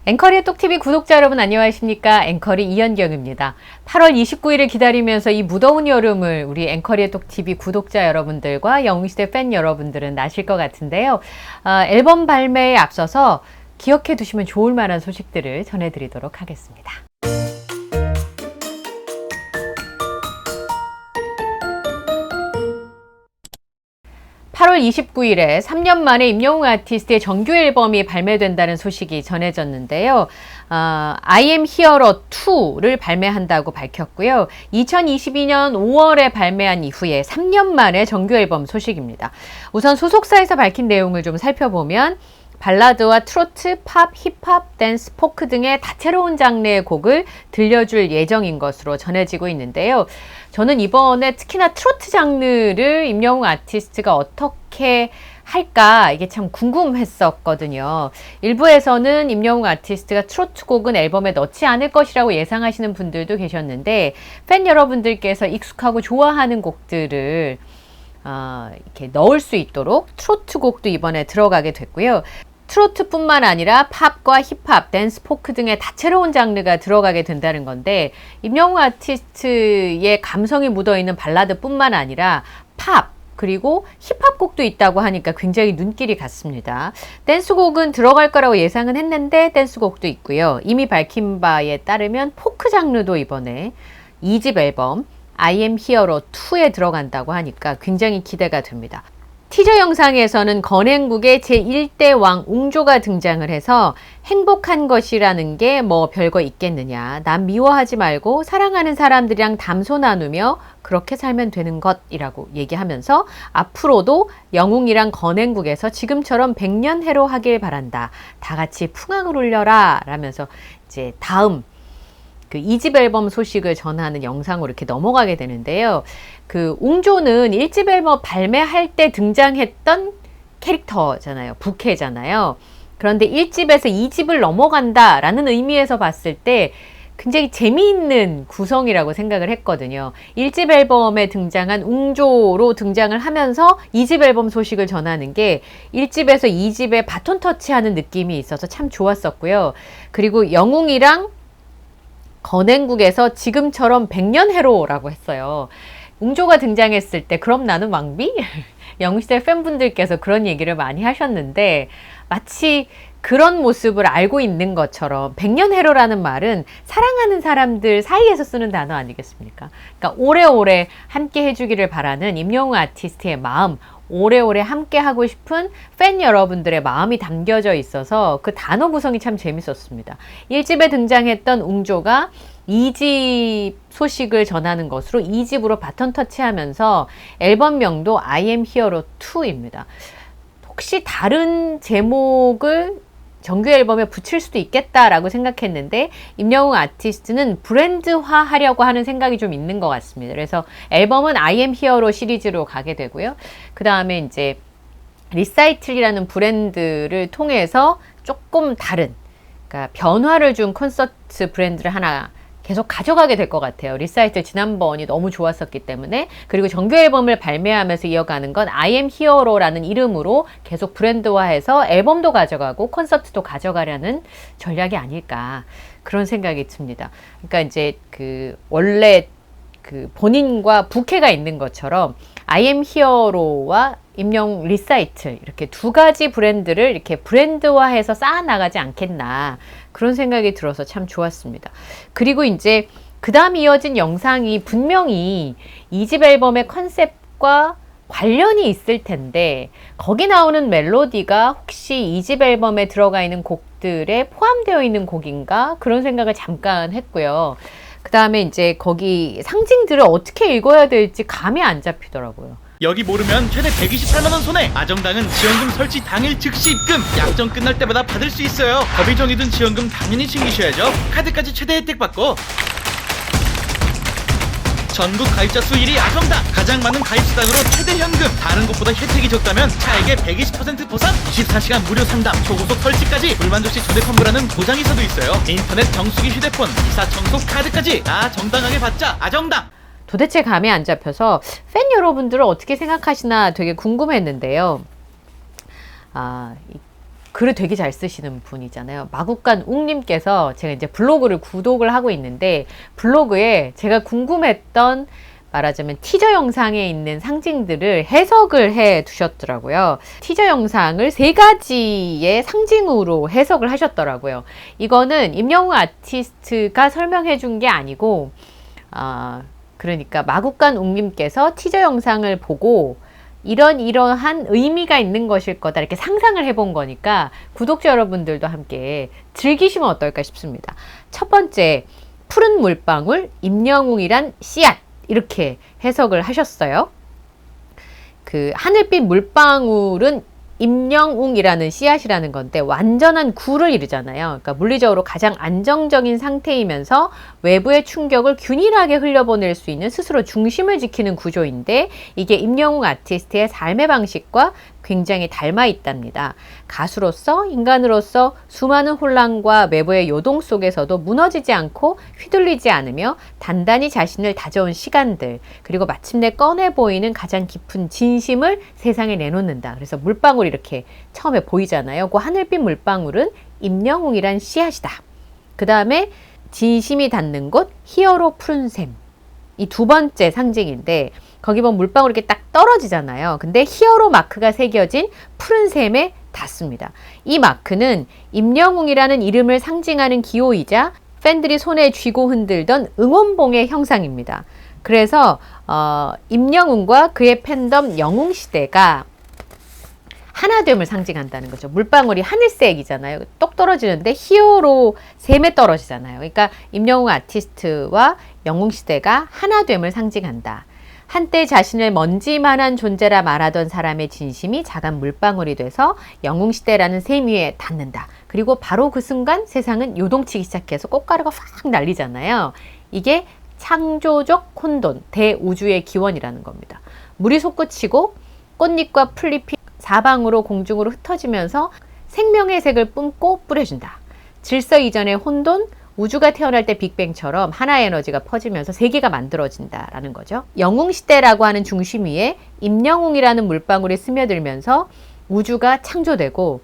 앵커리의 똑TV 구독자 여러분 안녕하십니까? 앵커리 이현경입니다. 8월 29일을 기다리면서 이 무더운 여름을 우리 앵커리의 똑TV 구독자 여러분들과 영웅시대 팬 여러분들은 나실 것 같은데요. 앨범 발매에 앞서서 기억해 두시면 좋을 만한 소식들을 전해드리도록 하겠습니다. 8월 29일에 3년 만에 임영웅 아티스트의 정규 앨범이 발매된다는 소식이 전해졌는데요. I am hero 2를 발매한다고 밝혔고요. 2022년 5월에 발매한 이후에 3년 만에 정규 앨범 소식입니다. 우선 소속사에서 밝힌 내용을 좀 살펴보면 발라드와 트로트, 팝, 힙합, 댄스, 포크 등의 다채로운 장르의 곡을 들려줄 예정인 것으로 전해지고 있는데요. 저는 이번에 특히나 트로트 장르를 임영웅 아티스트가 어떻게 할까 이게 참 궁금했었거든요. 일부에서는 임영웅 아티스트가 트로트 곡은 앨범에 넣지 않을 것이라고 예상하시는 분들도 계셨는데 팬 여러분들께서 익숙하고 좋아하는 곡들을 이렇게 넣을 수 있도록 트로트 곡도 이번에 들어가게 됐고요. 트로트뿐만 아니라 팝과 힙합, 댄스, 포크 등의 다채로운 장르가 들어가게 된다는 건데 임영웅 아티스트의 감성이 묻어있는 발라드뿐만 아니라 팝, 그리고 힙합 곡도 있다고 하니까 굉장히 눈길이 갔습니다. 댄스곡은 들어갈 거라고 예상은 했는데 댄스곡도 있고요. 이미 밝힌 바에 따르면 포크 장르도 이번에 2집 앨범 I am hero 2에 들어간다고 하니까 굉장히 기대가 됩니다. 티저 영상에서는 건행국의 제1대 왕 웅조가 등장을 해서 행복한 것이라는 게 뭐 별거 있겠느냐. 남 미워하지 말고 사랑하는 사람들이랑 담소 나누며 그렇게 살면 되는 것이라고 얘기하면서 앞으로도 영웅이랑 건행국에서 지금처럼 100년 해로 하길 바란다. 다 같이 풍악을 울려라 라면서 이제 다음 그 2집 앨범 소식을 전하는 영상으로 이렇게 넘어가게 되는데요. 그 웅조는 1집 앨범 발매할 때 등장했던 캐릭터잖아요. 부캐잖아요. 그런데 1집에서 2집을 넘어간다라는 의미에서 봤을 때 굉장히 재미있는 구성이라고 생각을 했거든요. 1집 앨범에 등장한 웅조로 등장을 하면서 2집 앨범 소식을 전하는 게 1집에서 2집에 바톤 터치하는 느낌이 있어서 참 좋았었고요. 그리고 영웅이랑 건행국에서 지금처럼 100년 해로라고 했어요. 웅조가 등장했을 때 그럼 나는 왕비? 영웅시대 팬분들께서 그런 얘기를 많이 하셨는데 마치 그런 모습을 알고 있는 것처럼 100년 해로라는 말은 사랑하는 사람들 사이에서 쓰는 단어 아니겠습니까? 그러니까 오래오래 함께 해주기를 바라는 임영웅 아티스트의 마음, 오래오래 함께 하고 싶은 팬 여러분들의 마음이 담겨져 있어서 그 단어 구성이 참 재밌었습니다. 1집에 등장했던 웅조가 2집 소식을 전하는 것으로 2집으로 바톤 터치하면서 앨범명도 I am hero 2입니다. 혹시 다른 제목을 정규 앨범에 붙일 수도 있겠다라고 생각했는데 임영웅 아티스트는 브랜드화 하려고 하는 생각이 좀 있는 것 같습니다. 그래서 앨범은 I am hero 시리즈로 가게 되고요. 그 다음에 이제 리사이틀이라는 브랜드를 통해서 조금 다른, 그러니까 변화를 준 콘서트 브랜드를 하나 계속 가져가게 될 것 같아요. 리사이틀 지난번이 너무 좋았었기 때문에. 그리고 정규 앨범을 발매하면서 이어가는 건 I am hero라는 이름으로 계속 브랜드화해서 앨범도 가져가고 콘서트도 가져가려는 전략이 아닐까 그런 생각이 듭니다. 그러니까 이제 그 원래 그 본인과 부캐가 있는 것처럼 I am hero와 임영웅 리사이틀 이렇게 두 가지 브랜드를 이렇게 브랜드화해서 쌓아나가지 않겠나 그런 생각이 들어서 참 좋았습니다. 그리고 이제 그 다음 이어진 영상이 분명히 2집 앨범의 컨셉과 관련이 있을 텐데 거기 나오는 멜로디가 혹시 2집 앨범에 들어가 있는 곡들에 포함되어 있는 곡인가 그런 생각을 잠깐 했고요. 그 다음에 이제 거기 상징들을 어떻게 읽어야 될지 감이 안 잡히더라고요. 여기 모르면 최대 128만원 손해. 아정당은 지원금 설치 당일 즉시 입금. 약정 끝날 때마다 받을 수 있어요. 법이 정해둔 지원금 당연히 챙기셔야죠. 카드까지 최대 혜택 받고 전국 가입자 수 1위 아정당. 가장 많은 가입 수당으로 최대 현금. 다른 곳보다 혜택이 적다면 차액의 120% 보상, 24시간 무료 상담, 초고속 설치까지 불만족 시 전액 환불하는 보장이사도 있어요. 인터넷 정수기 휴대폰 이사 청소 카드까지 다 정당하게 받자. 아정당. 도대체 감이 안 잡혀서 팬 여러분들은 어떻게 생각하시나 되게 궁금했는데요. 글을 되게 잘 쓰시는 분이잖아요. 마국간 웅님께서 제가 이제 블로그를 구독을 하고 있는데 블로그에 제가 궁금했던 말하자면 티저 영상에 있는 상징들을 해석을 해 두셨더라고요. 티저 영상을 3가지의 상징으로 해석을 하셨더라고요. 이거는 임영웅 아티스트가 설명해 준 게 아니고 그러니까 마국간 웅님께서 티저 영상을 보고 이러한 의미가 있는 것일 거다 이렇게 상상을 해본 거니까 구독자 여러분들도 함께 즐기시면 어떨까 싶습니다. 첫 번째, 푸른 물방울, 임영웅이란 씨앗 이렇게 해석을 하셨어요. 그 하늘빛 물방울은 임영웅이라는 씨앗이라는 건데 완전한 구를 이루잖아요. 그러니까 물리적으로 가장 안정적인 상태이면서 외부의 충격을 균일하게 흘려보낼 수 있는 스스로 중심을 지키는 구조인데 이게 임영웅 아티스트의 삶의 방식과 굉장히 닮아 있답니다. 가수로서 인간으로서 수많은 혼란과 외부의 요동 속에서도 무너지지 않고 휘둘리지 않으며 단단히 자신을 다져온 시간들 그리고 마침내 꺼내 보이는 가장 깊은 진심을 세상에 내놓는다. 그래서 물방울이 이렇게 처음에 보이잖아요. 그 하늘빛 물방울은 임영웅이란 씨앗이다. 그 다음에 진심이 닿는 곳 히어로 푸른 샘. 이 두 번째 상징인데 거기 보면 물방울이 이렇게 딱 떨어지잖아요. 근데 히어로 마크가 새겨진 푸른 샘에 닿습니다. 이 마크는 임영웅이라는 이름을 상징하는 기호이자 팬들이 손에 쥐고 흔들던 응원봉의 형상입니다. 그래서 임영웅과 그의 팬덤 영웅시대가 하나됨을 상징한다는 거죠. 물방울이 하늘색이잖아요. 똑 떨어지는데 히어로 샘에 떨어지잖아요. 그러니까 임영웅 아티스트와 영웅시대가 하나됨을 상징한다. 한때 자신을 먼지만한 존재라 말하던 사람의 진심이 작은 물방울이 돼서 영웅시대라는 샘 위에 닿는다. 그리고 바로 그 순간 세상은 요동치기 시작해서 꽃가루가 확 날리잖아요. 이게 창조적 혼돈, 대우주의 기원이라는 겁니다. 물이 솟구치고 꽃잎과 풀잎이 사방으로 공중으로 흩어지면서 생명의 색을 뿜고 뿌려준다. 질서 이전의 혼돈, 우주가 태어날 때 빅뱅처럼 하나의 에너지가 퍼지면서 세계가 만들어진다라는 거죠. 영웅시대라고 하는 중심 위에 임영웅이라는 물방울이 스며들면서 우주가 창조되고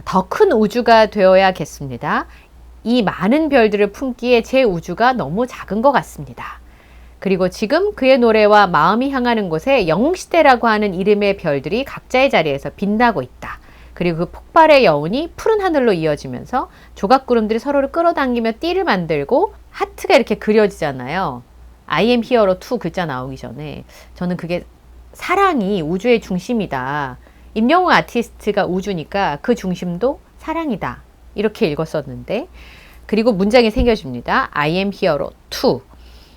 더 큰 우주가 되어야겠습니다. 이 많은 별들을 품기에 제 우주가 너무 작은 것 같습니다. 그리고 지금 그의 노래와 마음이 향하는 곳에 영웅시대라고 하는 이름의 별들이 각자의 자리에서 빛나고 있다. 그리고 그 폭발의 여운이 푸른 하늘로 이어지면서 조각구름들이 서로를 끌어당기며 띠를 만들고 하트가 이렇게 그려지잖아요. I am hero 2 글자 나오기 전에 저는 그게 사랑이 우주의 중심이다. 임영웅 아티스트가 우주니까 그 중심도 사랑이다. 이렇게 읽었었는데 그리고 문장이 생겨집니다. I am hero 2.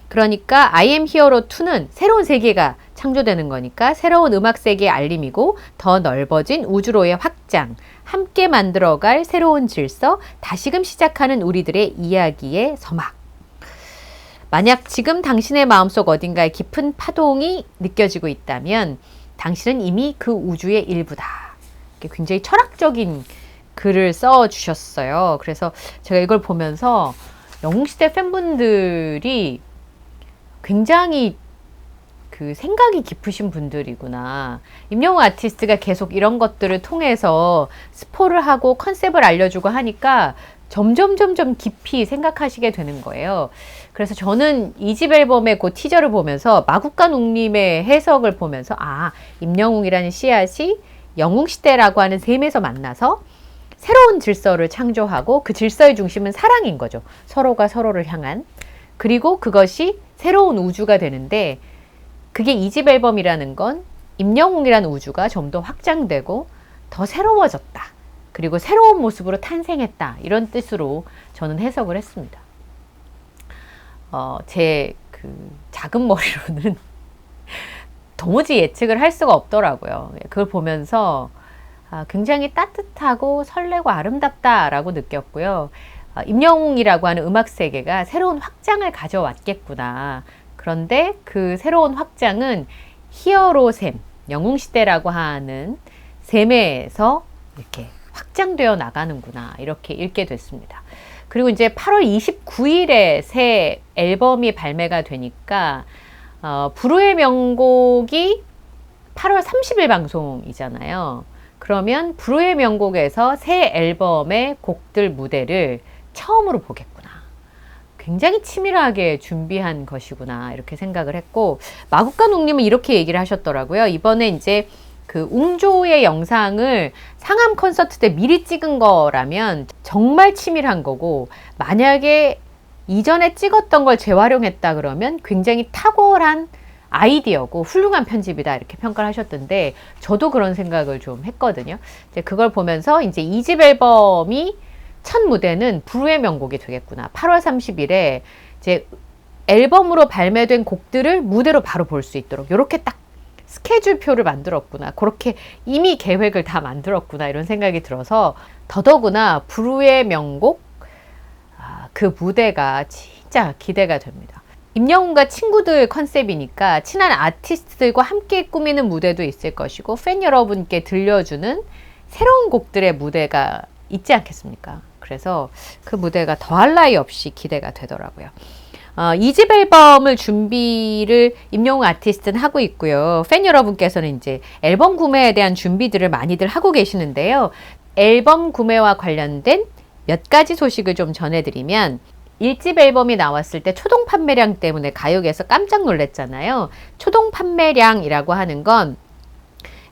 그러니까 I am hero 2는 새로운 세계가 창조되는 거니까 새로운 음악 세계의 알림이고 더 넓어진 우주로의 확장, 함께 만들어갈 새로운 질서, 다시금 시작하는 우리들의 이야기의 서막. 만약 지금 당신의 마음속 어딘가에 깊은 파동이 느껴지고 있다면 당신은 이미 그 우주의 일부다. 굉장히 철학적인 글을 써주셨어요. 그래서 제가 이걸 보면서 영웅시대 팬분들이 굉장히 그 생각이 깊으신 분들이구나. 임영웅 아티스트가 계속 이런 것들을 통해서 스포를 하고 컨셉을 알려주고 하니까 점점 깊이 생각하시게 되는 거예요. 그래서 저는 2집 앨범의 그 티저를 보면서 마국간 웅님의 해석을 보면서 임영웅이라는 씨앗이 영웅시대라고 하는 셈에서 만나서 새로운 질서를 창조하고 그 질서의 중심은 사랑인 거죠. 서로가 서로를 향한. 그리고 그것이 새로운 우주가 되는데 그게 2집 앨범이라는 건 임영웅이라는 우주가 좀 더 확장되고 더 새로워졌다. 그리고 새로운 모습으로 탄생했다. 이런 뜻으로 저는 해석을 했습니다. 제 그 작은 머리로는 도무지 예측을 할 수가 없더라고요. 그걸 보면서 굉장히 따뜻하고 설레고 아름답다라고 느꼈고요. 임영웅이라고 하는 음악 세계가 새로운 확장을 가져왔겠구나. 그런데 그 새로운 확장은 히어로 샘, 영웅시대라고 하는 셈에서 이렇게 확장되어 나가는구나. 이렇게 읽게 됐습니다. 그리고 이제 8월 29일에 새 앨범이 발매가 되니까 불후의 명곡이 8월 30일 방송이잖아요. 그러면 불후의 명곡에서 새 앨범의 곡들 무대를 처음으로 보겠구나. 굉장히 치밀하게 준비한 것이구나 이렇게 생각을 했고, 마국간욱님은 이렇게 얘기를 하셨더라고요. 이번에 이제 그 웅조의 영상을 상암 콘서트 때 미리 찍은 거라면 정말 치밀한 거고, 만약에 이전에 찍었던 걸 재활용했다 그러면 굉장히 탁월한 아이디어고 훌륭한 편집이다 이렇게 평가를 하셨던데, 저도 그런 생각을 좀 했거든요. 이제 그걸 보면서 이제 2집 앨범이 첫 무대는 불후의 명곡이 되겠구나. 8월 30일에 이제 앨범으로 발매된 곡들을 무대로 바로 볼 수 있도록 이렇게 딱 스케줄표를 만들었구나. 그렇게 이미 계획을 다 만들었구나. 이런 생각이 들어서 더더구나 불후의 명곡 그 무대가 진짜 기대가 됩니다. 임영웅과 친구들 컨셉이니까 친한 아티스트들과 함께 꾸미는 무대도 있을 것이고, 팬 여러분께 들려주는 새로운 곡들의 무대가 있지 않겠습니까? 그래서 그 무대가 더할 나위 없이 기대가 되더라고요. 2집 앨범을 준비를 임영웅 아티스트는 하고 있고요. 팬 여러분께서는 이제 앨범 구매에 대한 준비들을 많이들 하고 계시는데요. 앨범 구매와 관련된 몇 가지 소식을 좀 전해드리면, 1집 앨범이 나왔을 때 초동 판매량 때문에 가요계에서 깜짝 놀랐잖아요. 초동 판매량이라고 하는 건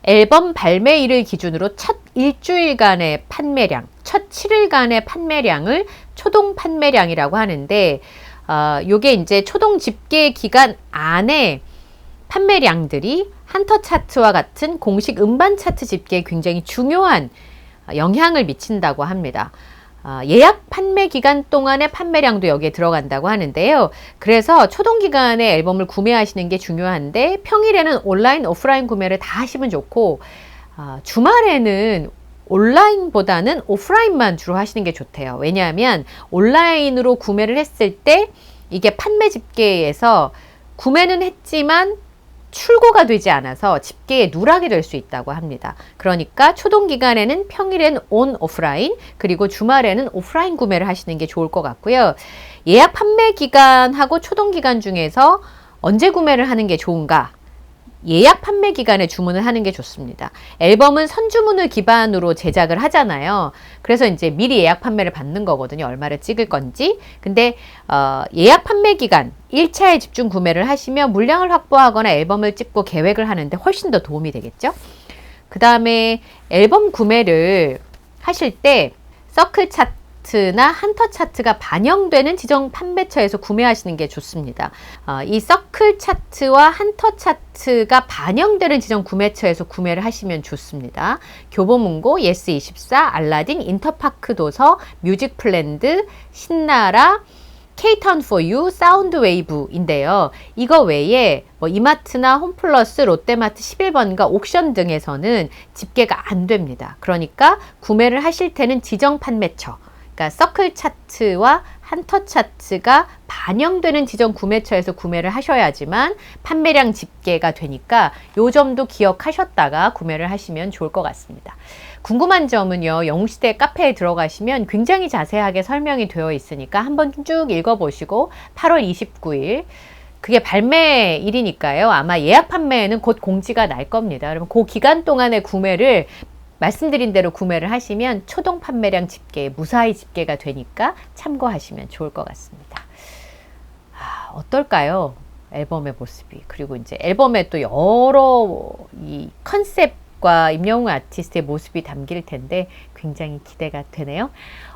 앨범 발매일을 기준으로 첫 일주일간의 판매량, 첫 7일간의 판매량을 초동 판매량이라고 하는데, 요게 이제 초동 집계 기간 안에 판매량들이 한터 차트와 같은 공식 음반 차트 집계에 굉장히 중요한 영향을 미친다고 합니다. 예약 판매 기간 동안의 판매량도 여기에 들어간다고 하는데요. 그래서 초동 기간에 앨범을 구매하시는 게 중요한데, 평일에는 온라인, 오프라인 구매를 다 하시면 좋고, 주말에는 온라인보다는 오프라인만 주로 하시는 게 좋대요. 왜냐하면 온라인으로 구매를 했을 때 이게 판매 집계에서 구매는 했지만 출고가 되지 않아서 집계에 누락이 될 수 있다고 합니다. 그러니까 초동 기간에는 평일엔 온 오프라인, 그리고 주말에는 오프라인 구매를 하시는 게 좋을 것 같고요. 예약 판매 기간하고 초동 기간 중에서 언제 구매를 하는 게 좋은가? 예약 판매 기간에 주문을 하는 게 좋습니다. 앨범은 선주문을 기반으로 제작을 하잖아요. 그래서 이제 미리 예약 판매를 받는 거거든요. 얼마를 찍을 건지. 근데 예약 판매 기간 1차에 집중 구매를 하시면 물량을 확보하거나 앨범을 찍고 계획을 하는데 훨씬 더 도움이 되겠죠. 그 다음에 앨범 구매를 하실 때 서클 차트나 한터 차트가 반영되는 지정 판매처에서 구매하시는 게 좋습니다. 이 서클 차트와 한터 차트가 반영되는 지정 구매처에서 구매를 하시면 좋습니다. 교보문고, 예스24, 알라딘, 인터파크 도서, 뮤직플랜드, 신나라, K-Town for You, 사운드웨이브인데요. 이거 외에 뭐 이마트나 홈플러스, 롯데마트 11번가 옥션 등에서는 집계가 안 됩니다. 그러니까 구매를 하실 때는 지정 판매처, 그러니까 서클 차트와 한터 차트가 반영되는 지정 구매처에서 구매를 하셔야지만 판매량 집계가 되니까 요 점도 기억하셨다가 구매를 하시면 좋을 것 같습니다. 궁금한 점은요, 영웅시대 카페에 들어가시면 굉장히 자세하게 설명이 되어 있으니까 한번 쭉 읽어보시고 8월 29일 그게 발매일이니까요. 아마 예약 판매는 곧 공지가 날 겁니다. 그러면 그 기간 동안의 구매를 말씀드린 대로 구매를 하시면 초동 판매량 집계에 무사히 집계가 되니까 참고하시면 좋을 것 같습니다. 어떨까요? 앨범의 모습이. 그리고 이제 앨범에 또 여러 이 컨셉과 임영웅 아티스트의 모습이 담길 텐데 굉장히 기대가 되네요.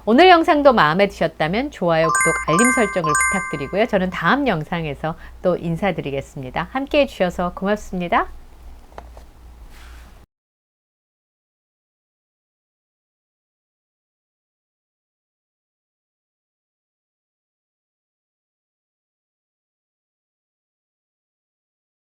오늘 영상도 마음에 드셨다면 좋아요, 구독, 알림 설정을 부탁드리고요. 저는 다음 영상에서 또 인사드리겠습니다. 함께 해주셔서 고맙습니다.